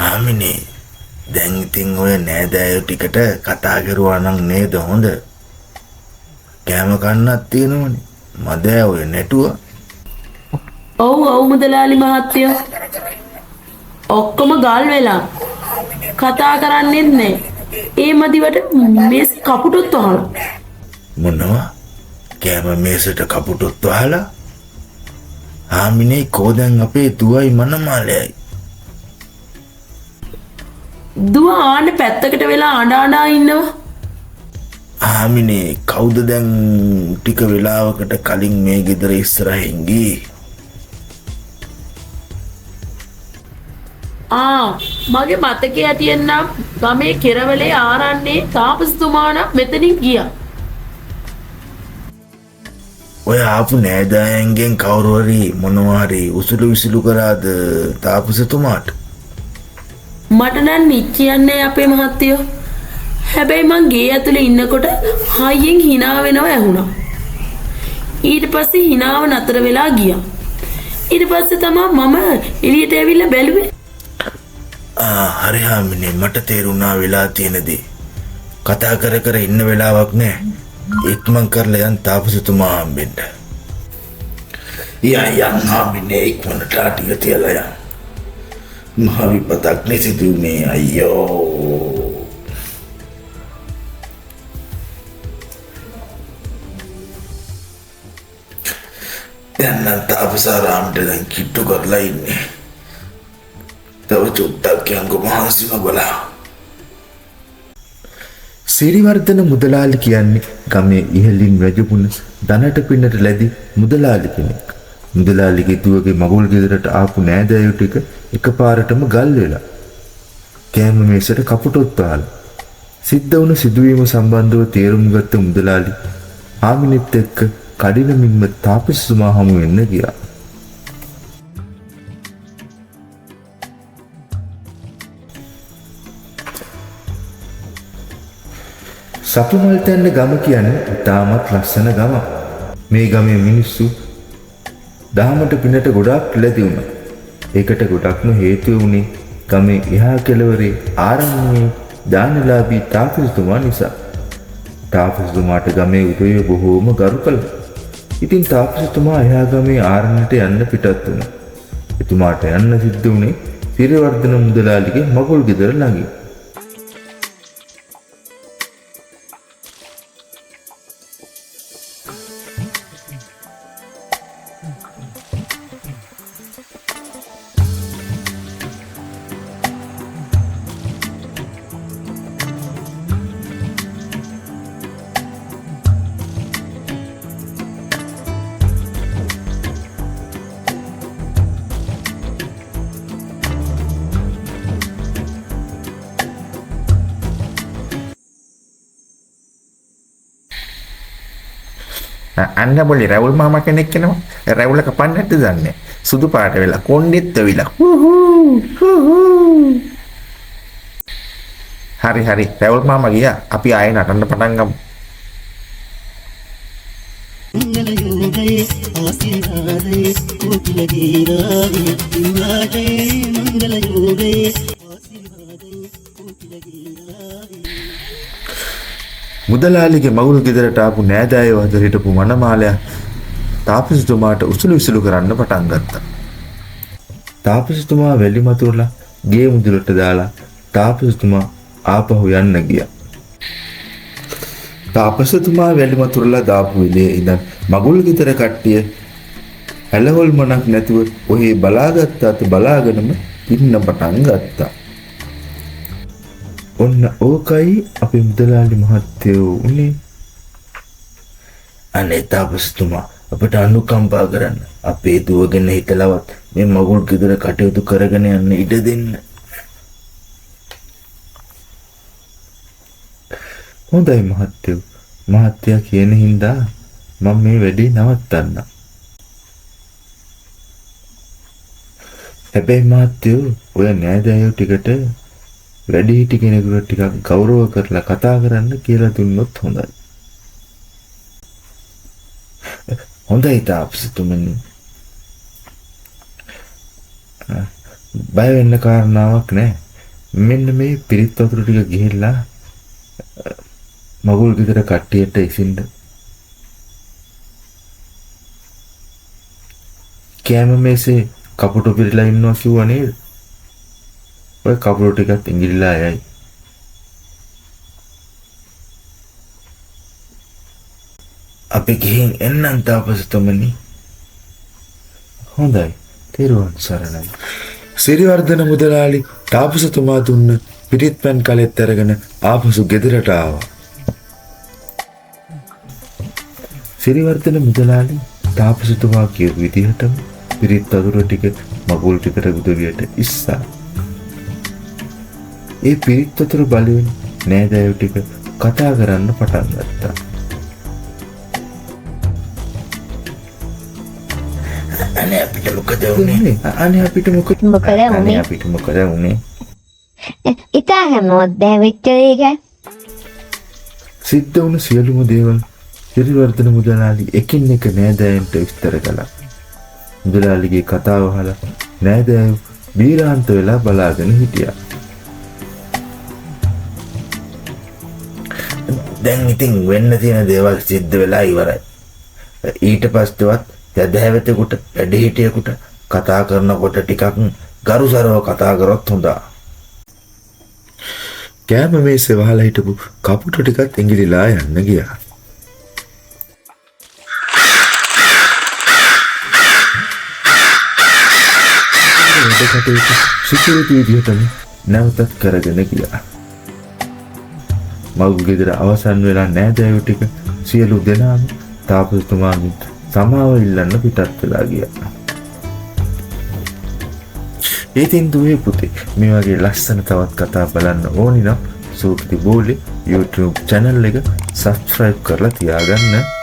ආමිනේ දැන් ඉතින් ඔය නෑදෑයෝ ටිකට කතා කරුවා නම් නේද හොඳ? කෑම කන්නක් තියෙනවනේ. මදෑ ඔය නැටුව. ඔව් ඔව් මුදලාලි මහත්තයෝ. ඔක්කොම ගල් වෙලා. කතා කරන්නේත් නෑ. ඒ මදිවට මේස් කපුටොත් වහලා. මොනවා? කෑම මේසට කපුටොත් වහලා? ආමිනේ කෝ දැන් අපේ දුවයි මනමාලයයි. දුව ආන්න පැත්තකට වෙලා අඬා ඉන්නවා. ආමිනේ කවුද දැන් ටික වෙලාවකට කලින් මේ ගෙදර ඉස්සරහින් ගියේ? මගේ මතකයේ ඇතියෙන්නම් ගමේ කෙරවලේ ආරන්නේ තාපසතුමා නම් මෙතනින් ගියා. ඔය ආපු නෑදෑයන්ගෙන් කවුරු හරි මොනවා හරි උසුළු විසුළු කරාද තාපසතුමාට? මට නම් නිච්චියන්නේ අපේ මහත්තයෝ. හැබැයි මං ගේ ඇතුලේ ඉන්නකොට හයියෙන් hina වෙනවා ඇහුණා. ඊට පස්සේ hinaව නතර වෙලා ගියා. ඊට පස්සේ තමයි මම එළියට ඇවිල්ලා බැලුවේ. හරි ආමිනේ මට තේරුණා වෙලා තියෙන දේ. කතා කර කර ඉන්න වෙලාවක් නෑ. ඉක්මන් කරලා යන් තාපසතුමා හම්බෙන්න. යන් ආමිනේ ඉක්මනට ටික තියලා යන්. මහ විපතක් නැසිදුනේ අයියෝ. දැන් නම් තාපසාරාමට දැන් කිට්ටු කරලා ඉන්නේ. තව චුට්ටක් යංගෝ මහන්සිම බලා. සිරිවර්ධන මුදලාලි කියන්නේ ගමේ ඉහළින් වැජුපුන ධනට පින්නට ලැබි මුදලාලි කෙනෙක්. මුදලාලිගේ දුවගේ මගුල් ගෙදරට ආපු නෑදෑයෝ ටික එකපාරටම ගල් වෙලා. කෑම මේසට කපුටොත් වහලා. සිද්ධ වුණ සිදුවීම සම්බන්ධව තේරුම් ගත්ත මුදලාලි ආමිනෙත් එක්ක කඩිනමින්ම තාපසතුමා හමු වෙන්න ගියා. සතුමල්තැන්න ගම කියන්නේ ඉතාමත් ලස්සන ගමක්. මේ ගමේ මිනිස්සු දහමට පිනට ගොඩාක් ලැබි වුණා. ඒකට ගොඩක්ම හේතුව වුණේ ගමේ එහා කෙළවරේ ආරණ්‍යයේ දානලාභී තාපසතුමා නිසා. තාපසතුමාට ගමේ උදවිය බොහෝම ගරු කළා. ඉතින් තාපසතුමා එහා ගමේ ආරණ්‍යයට යන්න පිටත් වුණා. එතුමාට යන්න සිද්ධ වුණේ සිරිවර්ධන මුදලාලිගේ මගුල් ගෙදර ළඟින්. අන්න බොලි රැවුල් මාමා කෙනෙක් එනවා. රැවුල කපන්නට දන්නේ. සුදු පාට වෙලා කොණ්ඩෙත් වෙවිලා. හරි රැවුල් මාමා ගියා. අපි ආයෙ නටන්න පටන් ගමු. मंगल योगे आशीर्वादे कोकिल गीरावे दिवाटे मंगल योगे आशीर्वादे कोकिल गीरावे. මුදලාලිගේ මගුල් ගෙදරට ආපු නෑදෑයෝ අතර හිටපු මනමාලයා තාපසතුමාට උසුළු විසුළු කරන්න පටන් ගත්තා. තාපසතුමා වැලි මතුරලා ගේ මුදුලට දාලා තාපසතුමා ආපහු යන්න ගියා. තාපසතුමා වැලි මතුරලා දාපු වෙලේ ඉඳන් මගුල් ගෙදර කට්ටිය ඇලහොල් මොනක් නැතුව ඔහේ බලාගත්තාත් බලාගෙනම ඉන්න පටන් ගත්තා. ඔන්න ඕකයි අපේ මුදලාලි මහත්තයෝ උනේ. අනේ තාපසතුමා අපට අනුකම්පා කරන්න. අපේ දුවගෙන හිටලවත් මේ මගුල් ගෙදර කටයුතු කරගෙන යන්න ඉඩ දෙන්න. හොඳයි මහත්තයෝ. මහත්තයා කියන හින්දා මම මේ වැඩේ නවත්තන්නම්. හැබැයි මහත්තයෝ ඔය නෑදෑයෝ ටිකට වැඩිහිටි කෙනෙකුට ටිකක් ගෞරව කරලා කතා කරන්න කියලා දුන්නොත් හොඳයි. හොඳයි තාපසතුමනි. බය වෙන්න කාරණාවක් නැහැ. මෙන්න මේ පිරිත් වතුර ටික ගිහිල්ලා මගුල් ගෙදර කට්ටියට ඉසින්න. කෑම මේසේ කපුටු පිරලා ඉන්නවා කිව්වා නේද? ඔය කපුටු ටිකත් ඉංගිරිලා යයි. අපි ගිහින් එන්නම් තාපසතුමනි. හොඳයි. තෙරුවන් සරණයි. සිරිවර්ධන මුදලාලි තාපසතුමා දුන්න පිරිත් පැන් කලෙත් අරගෙන ආපසු ගෙදරට ආවා. සිරිවර්ධන මුදලාලි තාපසතුමා කියපු විදිහටම පිරිත් වතුර ටික මගුල් ටිකට උදවියට ඉස්සා. ඒ පිරිත් වතුර බලයෙන් නෑදෑයෝ ටික කතා කරන්න පටන් ගත්තා. අනේ අපිට මොකද වුනේ? අනේ අපිට මොකද වුනේ? ඉතා හැමෝත් දැවිච්ච එක සිද්ධ වුණ සියලුම දේවල් සිරිවර්ධන මුදලාලි එකින් එක නෑදෑයන්ට විස්තර කළා. මුදලාලිගේ කතාව අහලා නෑදෑයෝ බීරාන්ත වෙලා බලාගෙන හිටියා. දැන් ඉතින් වෙන්න තියෙන දේවල් සිද්ධ වෙලා ඉවරයි. ඊට පස්සෙවත් සදහැවතෙකුට වැඩිහිටියෙකුට කතා කරනකොට ටිකක් ගරුසරව කතා කරොත් හොඳා. කෑම මේසේ වහලා හිටපු කපුටු ටිකත් ඉංගිරිලා යන්න ගියා. සිකුරුටි විදිහටම නැවතත් කරගෙන ගියා. මගුල් ගෙදර අවසන් වෙලා නෑදෑයෝ ටික සියලු දෙනාම තාපසතුමාගෙන් සමාව ඉල්ලන්න පිටත් වෙලා ගියා. ඉතින් දුවේ පුතේ මේ වගේ ලස්සන තවත් කතා බලන්න ඕනි නම් සූක්ති බෝලේ YouTube channel එක subscribe කරලා තියාගන්න.